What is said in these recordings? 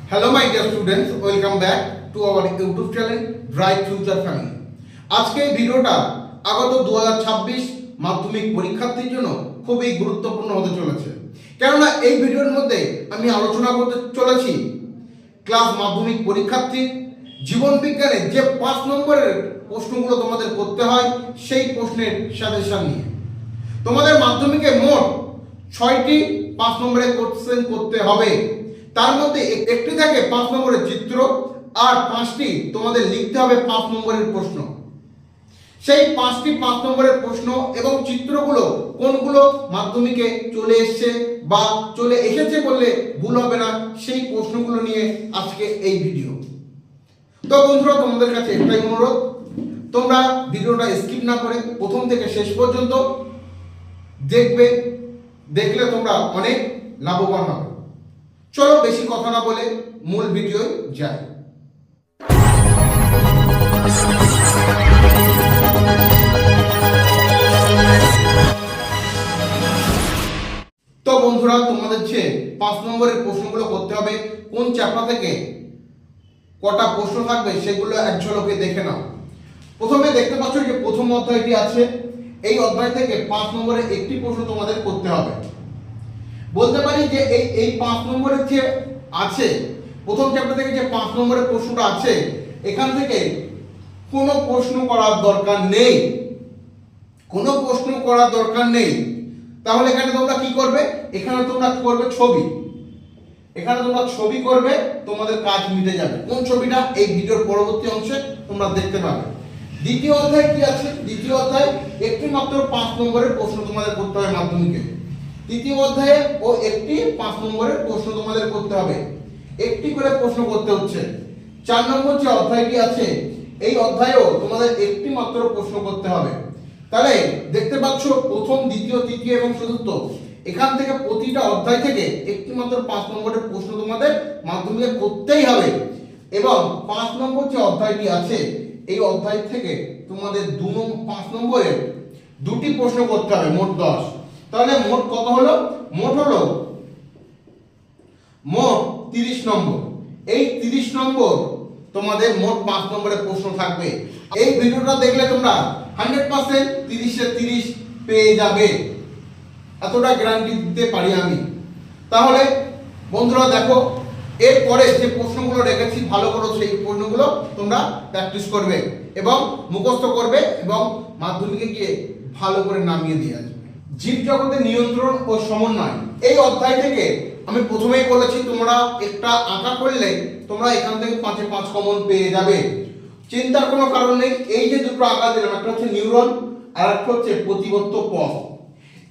Hello my dear students, welcome back to our YouTube channel Bright Future Family. আজকে এই ভিডিওটা আগত 2026 মাধ্যমিক পরীক্ষার্থীর জন্য খুবই গুরুত্বপূর্ণ হতে চলেছে। কেননা এই ভিডিওর মধ্যে আমি আলোচনা করতে চলেছি ক্লাস মাধ্যমিক পরীক্ষার্থীর জীবন বিজ্ঞানে যে 5 নম্বরের প্রশ্নগুলো তোমাদের করতে হয় সেই প্রশ্নের সাজেশন নিয়ে। তোমাদের মাধ্যমিকে মোট 6টি 5 নম্বরের কোশ্চেন করতে হবে। তার মধ্যে একটি থাকে 5 নম্বরের চিত্র আর 5টি তোমাদের লিখতে হবে 5 নম্বরের প্রশ্ন। সেই 5টি 5 নম্বরের প্রশ্ন এবং চিত্রগুলো কোনগুলো মাধ্যমিকে চলে এসেছে বা চলে এসেছে বললে ভুল হবে না, সেই প্রশ্নগুলো নিয়ে আজকে এই ভিডিও। তো বন্ধুরা, তোমাদের কাছে একটাই অনুরোধ, তোমরা ভিডিওটা স্কিপ না করে প্রথম থেকে শেষ পর্যন্ত দেখলে তোমরা অনেক লাভবান হবে। চলো বেশি কথা না বলে মূল ভিডিওয় যাই। তো বন্ধুরা, তোমাদের যে 5 নম্বরের প্রশ্নগুলো করতে হবে, কোন চ্যাপ্টার থেকে কটা প্রশ্ন থাকবে সেগুলো এক ঝলকে দেখে নাও। প্রথমে দেখতে পাচ্ছ যে প্রথম অধ্যায়টি আছে, এই অধ্যায় থেকে 5 নম্বরের একটি প্রশ্ন তোমাদের করতে হবে। বলতে পারি যে এই 5 নম্বরের যে আছে, প্রথম চ্যাপ্টার থেকে যে 5 নম্বরের প্রশ্নটা আছে, এখান থেকে কোনো প্রশ্ন করার দরকার নেই, কোনো প্রশ্ন করার দরকার নেই। তাহলে এখানে তোমরা কি করবে? এখানে তোমরা করবে ছবি, এখানে তোমরা ছবি করবে, তোমাদের কাজ মিটে যাবে। কোন ছবিটা? এই ভিডিওর পরবর্তী অংশে তোমরা দেখতে পাবে। দ্বিতীয় অধ্যায় কি আছে? দ্বিতীয় অধ্যায় একটি মাত্র 5 নম্বরের প্রশ্ন তোমাদের করতে হবে মাধ্যমিকে। তৃতীয় অধ্যায়ে ও একটি 5 নম্বরের প্রশ্ন তোমাদের করতে হবে, একটি করে প্রশ্ন করতে হচ্ছে। 4 নম্বর যে অধ্যায়টি আছে, এই অধ্যায়েও তোমাদের একটি মাত্র প্রশ্ন করতে হবে। তাহলে দেখতে পাচ্ছ প্রথম, দ্বিতীয়, তৃতীয় এবং চতুর্থ, এখান থেকে প্রতিটা অধ্যায় থেকে একটি মাত্র 5 নম্বরের প্রশ্ন তোমাদের মাধ্যমিকে করতেই হবে। এবং 5 নম্বর যে অধ্যায়টি আছে, এই অধ্যায় থেকে তোমাদের 5 নম্বরের দুটি প্রশ্ন করতে হবে, মোট 10। তাহলে মোট কত হলো? মোট 30 নম্বর। এই 30 নম্বর তোমাদের মোট 5 নম্বরের প্রশ্ন থাকবে। এই ভিডিওটা দেখলে তোমরা 100% 30 এ 30 পেয়ে যাবে, এতটা গ্যারান্টি দিতে পারি আমি। তাহলে বন্ধুরা দেখো, এরপরে যে প্রশ্নগুলো রেখেছি ভালো করে সেই প্রশ্নগুলো তোমরা প্র্যাকটিস করবে এবং মুখস্থ করবে এবং মাধ্যমিকে গিয়ে ভালো করে নামিয়ে দিয়ে আসবে। জীবজগতের নিয়ন্ত্রণ ও সমন্বয়, এই অধ্যায় থেকে আমি প্রথমেই বলেছি তোমরা একটা আঁকা করলে তোমরা এখান থেকে 5 এ 5 কমন পেয়ে যাবে, চিন্তার কোনো কারণ নেই। এই যে দুটো আঁকা দিলাম, একটা হচ্ছে নিউরন আর একটা হচ্ছে প্রতিবর্ত পথ।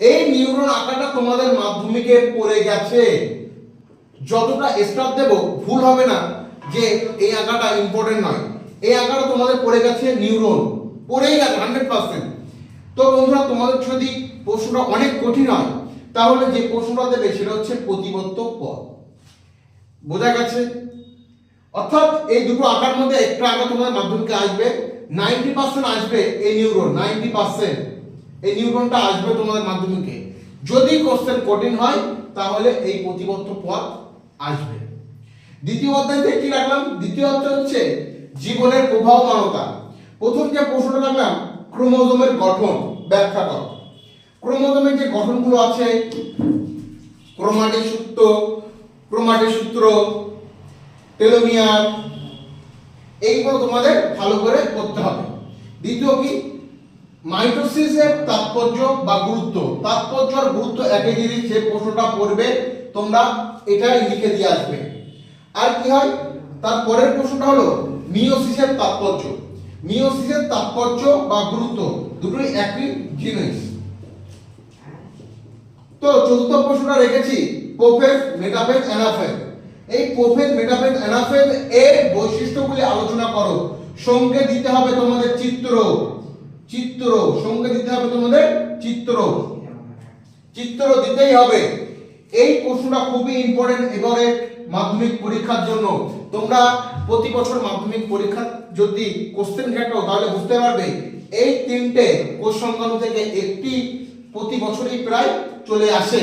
এই নিউরন আঁকাটা তোমাদের মাধ্যমিকে পড়ে গেছে, যতটা স্টার দেব ভুল হবে না যে এই আঁকাটা ইম্পর্টেন্ট নয়। এই আঁকাটা তোমাদের পড়ে গেছে, নিউরন পড়েই গেছে 100%। তো বন্ধুরা, তোমাদের যদি প্রশ্নটা অনেক কঠিন হয় তাহলে যে প্রশ্নটা দেবে সেটা হচ্ছে প্রতিবর্ত পথ। বোঝা গেছে? অর্থাৎ এই দুটো আঁকার মধ্যে একটা আঁকা তোমাদের মাধ্যমিকে আসবে, 90% আসবে এই নিউরন, 90% এই নিউরনটা আসবে তোমাদের মাধ্যমিকে। যদি কোশ্চেন কঠিন হয় তাহলে এই প্রতিবর্ত পথ আসবে। দ্বিতীয় অধ্যায় থেকে কি রাখলাম? দ্বিতীয় অধ্যায় হচ্ছে জীবনের প্রবাহমানতা। প্রথম যে প্রশ্নটা রাখলাম, ক্রোমোজোমের গঠন ব্যাখ্যা করো। ক্রোমোজোমের যে গঠনগুলো আছে, ক্রোমাটিক সূত্র, টেলোমিয়ার, এইগুলো তোমাদের ভালো করে করতে হবে। দ্বিতীয় কি? মাইটোসিসের তাৎপর্য বা গুরুত্ব। তাৎপর্য আর গুরুত্ব একই জিনিস, যে প্রশ্নটা পড়বে তোমরা এটাই লিখে দিয়ে আসবে। আর কি হয়? তারপরের প্রশ্নটা হলো মিয়োসিসের তাৎপর্য। মিয়োসিসের তাৎপর্য বা গুরুত্ব দুটোই একই জিনিস। তো চতুর্থ প্রশ্নটা রেখেছি প্রোফেজ, মেটাফেজ, অ্যানাফেজ। এই প্রোফেজ, মেটাফেজ, অ্যানাফেজ এর বৈশিষ্ট্যগুলি আলোচনা করো। সঙ্গে দিতে হবে তোমাদের চিত্র, সঙ্গে দিতে হবে তোমাদের চিত্র দিতেই হবে। এই প্রশ্নটা খুবই ইম্পর্টেন্ট এবারে মাধ্যমিক পরীক্ষার জন্য। তোমরা প্রতি বছর মাধ্যমিক পরীক্ষা যদি কোশ্চেন ঘাটো তাহলে বুঝতে পারবে এই 3টে কোষ সংখ্যাণু থেকে একটি প্রতি বছরই প্রায় চলে আসে।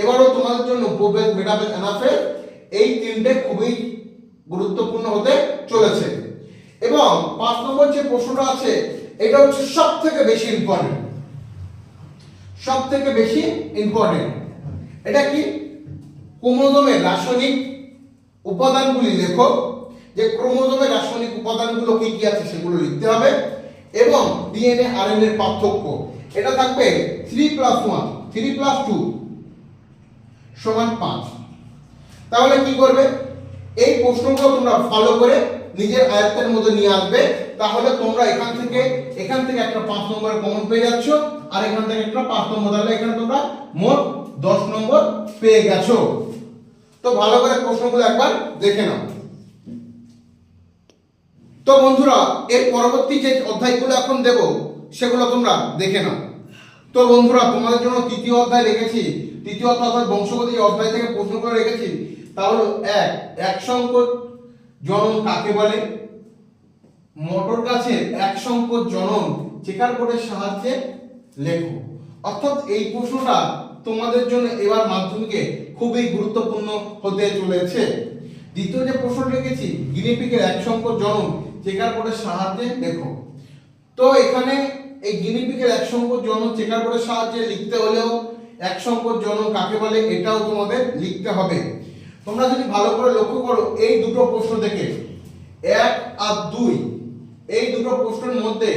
এবারও তোমাদের জন্য প্রোফেজ, মেটাফেজ, অ্যানাফেজ এই তিনটে খুবই গুরুত্বপূর্ণ হতে চলেছে। এবং 5 নম্বর যে প্রশ্নটা আছে এটা হচ্ছে সবথেকে বেশি ইম্পর্টেন্ট, সবথেকে বেশি ইম্পর্টেন্ট। এটা কি? ক্রোমোজোমের রাসায়নিক উপাদানগুলি লেখো, যে ক্রোমোজোমের রাসায়নিক উপাদানগুলো কি কি আছে সেগুলো লিখতে হবে, এবং ডিএনএ আরএনএ এর পার্থক্য। এটা থাকবে 3+1 3+2 সমান 5। তাহলে কি করবে? এই প্রশ্নগুলো তোমরা ফলো করে নিজের আয়ত্তের মধ্যে নিয়ে আসবে, তাহলে তোমরা এখান থেকে একটা 5 নম্বরের কমন পেয়ে যাচ্ছ, আর এখান থেকে একটা 5 নম্বর, তাহলে এখানে তোমরা মোট 10 নম্বর পেয়ে গেছো। তো ভালো করে প্রশ্নগুলো একবার দেখে নাও। তো বন্ধুরা, এর পরবর্তী যে অধ্যায়গুলো এখন দেব সেগুলো তোমরা দেখে নাও। তো বন্ধুরা, তোমাদের জন্য তৃতীয় অধ্যায় রেখেছি, তৃতীয় অধ্যায় বংশগতি অধ্যায় থেকে প্রশ্নগুলো রেখেছি। তাহলে এক সংকট জনন কাকে বলে? মটর গাছের এক সংকট জনন চেকার বোর্ডের সাহায্যে লেখো। অর্থাৎ এই প্রশ্নটা তোমাদের জন্য এবার মাধ্যমিকে খুবই গুরুত্বপূর্ণ হতে চলেছে। দ্বিতীয় যে প্রশ্ন রেখেছি, গিনিপিগের এক সংকট জনন চেকার বোর্ডের সাহায্যে লেখো। তো এখানে এই গিনিপিগের এক সংকট জনন চেকার বোর্ডের সাহায্যে লিখতে হলেও এক সংকট জনন কাকে বলে এটাও তোমাদের লিখতে হবে। তোমরা যদি ভালো করে লক্ষ্য করো, এই দুটো প্রশ্ন থেকে 1 আর 2 এই দুটো প্রশ্নের মধ্যে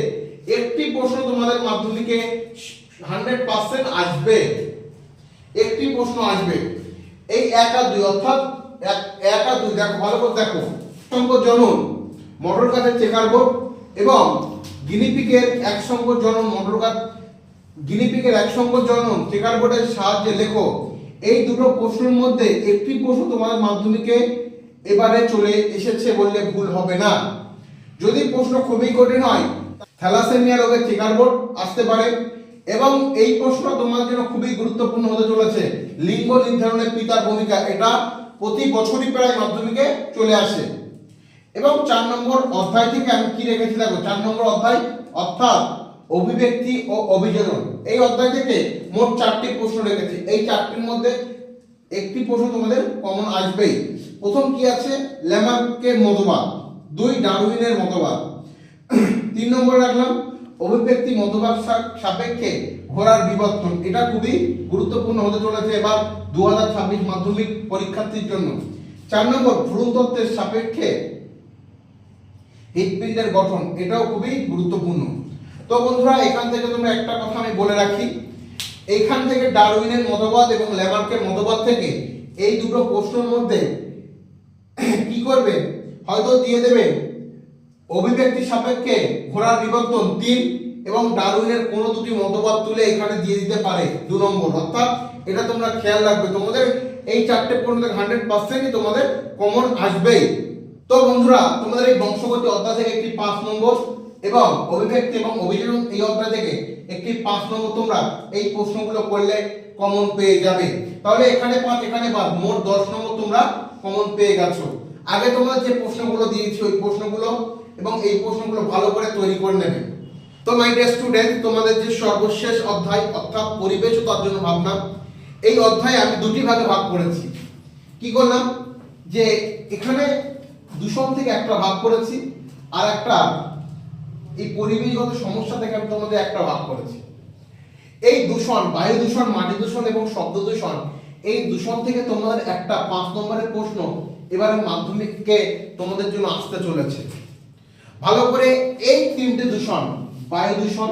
একটি প্রশ্ন তোমাদের মাধ্যমিকে 100% আসবে, একটি প্রশ্ন আসবে। এই 1 আর 2 অর্থাৎ 1 আর 2 দেখো, ভালো করে দেখো। সংকট জনন মটর গাছের চেকার বোর্ড এবং গিনিপিগের এক সংকট জনন গিনিপিগের এক সংকট জনন চেকার বোর্ডের সাহায্যে লেখো। এই দুটো প্রশ্নের মধ্যে একটি প্রশ্ন তোমাদের মাধ্যমিকে এবারে চলে এসেছে বললে ভুল হবে না। যদি প্রশ্ন খুবই কঠিন হয়, থ্যালাসেমিয়া রোগের চেকার বোর্ড আসতে পারে, এবং এই প্রশ্ন তোমাদের জন্য খুবই গুরুত্বপূর্ণ হতে চলেছে, লিঙ্গ নির্ধারণে পিতার ভূমিকা। এটা প্রতি বছরই প্রায় মাধ্যমিকে চলে আসে। এবং 4 নম্বর অধ্যায় থেকে আমি কি রেখেছি দেখো, 4 নম্বর অধ্যায় অর্থাৎ অভিব্যক্তি ও অভিযোজন। এই অধ্যায় থেকে মোট 4টি প্রশ্ন রেখেছি। এই 4টির মধ্যে একটি প্রশ্ন তোমাদের কমন আসবেই। প্রথম কি আছে? ল্যামার্কের মতবাদ। 2 ডারউইনের মতবাদ। 3 নম্বরে রাখলাম অভিব্যক্তি মতবাদ সাপেক্ষে ঘোড়ার বিবর্তন। এটা খুবই গুরুত্বপূর্ণ হতে চলেছে এবার 2026 মাধ্যমিক পরীক্ষার্থীর জন্য। 4 নম্বর ভ্রূণতত্ত্বের সাপেক্ষে হৃৎপিণ্ডের গঠন। এটাও খুবই গুরুত্বপূর্ণ। তো বন্ধুরা, এখান থেকে তোমরা একটা কথা আমি বলে রাখি, এইখান থেকে ডারউইনের মতবাদ এবং ল্যামার্কের মতবাদ থেকে এই দুটো প্রশ্নের মধ্যে কি করবে, হয়তো দিয়ে দেবে অভিব্যক্তি সাপেক্ষে ঘোড়ার বিবর্তন 3 এবং ডারউইনের কোনো দুটি মতবাদ তুলে এখানে দিয়ে দিতে পারে 2 নম্বর। অর্থাৎ এটা তোমরা খেয়াল রাখবে, তোমাদের এই 4টে প্রশ্ন থেকে 100%ই তোমাদের কমন আসবেই। তো বন্ধুরা, তোমাদের এই বংশগতি অধ্যায় থেকে একটি 5 নম্বর এবং অভিব্যক্তি এবং অভিযোজন এই অধ্যায় থেকে একটি 5 নম্বর তোমরা এই প্রশ্নগুলো করলে কমন পেয়ে যাবে। তাহলে এখানে 5 এখানে 5 মোট 10 নম্বর তোমরা কমন পেয়ে গেছো। আগে তোমরা যে প্রশ্নগুলো দিয়েছি ওই প্রশ্নগুলো এবং এই প্রশ্নগুলো ভালো করে তৈরি করে নেবে। তো মাই ডিয়ার স্টুডেন্ট, তোমাদের যে সর্বশেষ অধ্যায় অর্থাৎ পরিবেশ ও তার জন্য ভাবনা, এই অধ্যায়ে আমি দুটি ভাগে ভাগ করেছি। কি করলাম, যে এখানে দূষণ থেকে একটা ভাগ করেছি, আর একটা এই পরিবেশগত সমস্যা থেকে আমি তোমাদের একটা ভাগ করেছি। এই দূষণ, বায়ু দূষণ, মাটি দূষণ এবং শব্দ দূষণ, এই দূষণ থেকে তোমাদের একটা 5 নম্বরের প্রশ্ন এবারে মাধ্যমিকে তোমাদের জন্য আসতে চলেছে। ভালো করে এই 3টে দূষণ, বায়ু দূষণ,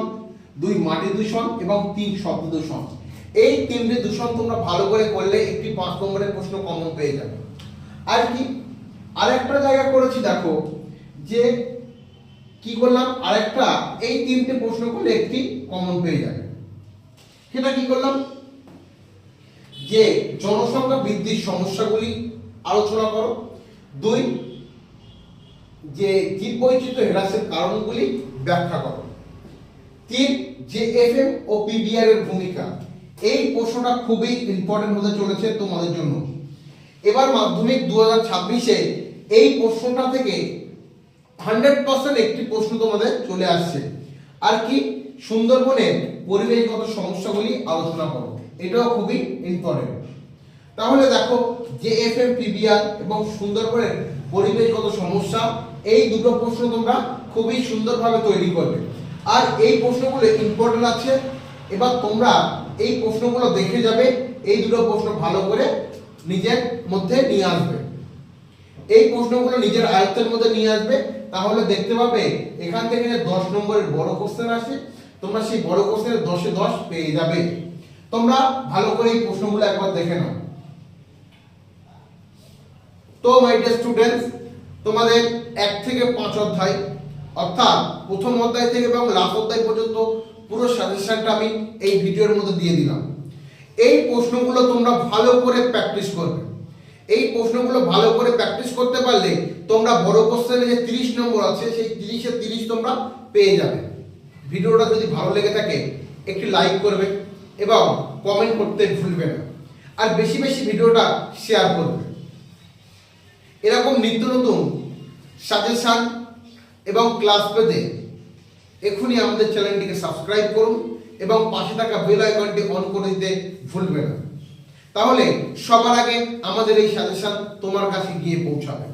2 মাটি দূষণ এবং 3 শব্দ দূষণ, এই 3টে দূষণ তোমরা ভালো করে করলে একটি 5 নম্বরের প্রশ্ন কমন পেয়ে যাবে। আর কি আরেকটা জায়গা করেছি দেখো, যে কি করলাম, আরেকটা এই 3টে প্রশ্ন করলে একটি কমন পেয়ে যাবে। সেটা কি করলাম, যে জনসংখ্যা বৃদ্ধির সমস্যাগুলি আলোচনা করো। 2 যে জীববৈচিত্র্য হ্রাসের কারণগুলি ব্যাখ্যা করো। 3 যে এফএম ও পিডিআর এর ভূমিকা। এই প্রশ্নটা খুবই ইম্পর্টেন্ট হতে চলেছে তোমাদের জন্য। এবার মাধ্যমিক 2026-এ এই প্রশ্নটা থেকে 100% একটি প্রশ্ন তোমাদের চলে আসছে। আর কি, সুন্দরবনের পরিবেশগত সমস্যাগুলি আলোচনা করো। এটাও খুবই ইম্পর্টেন্ট। তাহলে দেখো যে এফএম পিবিআর এবং সুন্দরবনের পরিবেশগত সমস্যা, এই দুটো প্রশ্ন তোমরা খুবই সুন্দরভাবে তৈরি করবে। আর এই প্রশ্নগুলো ইম্পর্টেন্ট আছে, এবার তোমরা এই প্রশ্নগুলো দেখে যাবে, এই দুটো প্রশ্ন ভালো করে নিজের মধ্যে নিয়ে আসবে। এই প্রশ্নগুলো নিজের আয়ত্তের মধ্যে নিয়ে আসবে, তাহলে দেখতে পাবে এখান থেকে যে 10 নম্বরের বড় কোশ্চেন আসে, তোমরা সেই বড় কোশ্চেনের 10 এ 10 পেয়ে যাবে। তোমরা ভালো করে এই প্রশ্নগুলো একবার দেখে নাও। তো মাই ডিয়ার স্টুডেন্টস, তোমাদের 1 থেকে 5 অধ্যায়, অর্থাৎ প্রথম অধ্যায় থেকে এবং লাস্ট অধ্যায় পর্যন্ত পুরো সাজেশনটা আমি এই ভিডিওর মধ্যে দিয়ে দিলাম। এই প্রশ্নগুলো তোমরা ভালো করে প্র্যাকটিস করবে। এই প্রশ্নগুলো ভালো করে প্র্যাকটিস করতে পারলে তোমরা বড় কোশ্চেনে যে 30 নম্বর আছে সেই 30 এ 30 তোমরা পেয়ে যাবে। ভিডিওটা যদি ভালো লেগে থাকে একটি লাইক করবে এবং কমেন্ট করতে ভুলবে না, আর বেশি বেশি ভিডিওটা শেয়ার করবে। এরকম নিত্য নতুন সাজেশন এবং ক্লাস পেতে এখনই আমাদের চ্যানেলটিকে সাবস্ক্রাইব করুন এবং পাশে থাকা বেল আইকনটি অন করে দিতে ভুলবে না। তাহলে সবার আগে আমাদের এই সাজেশন তোমার কাছে গিয়ে পৌঁছাবে।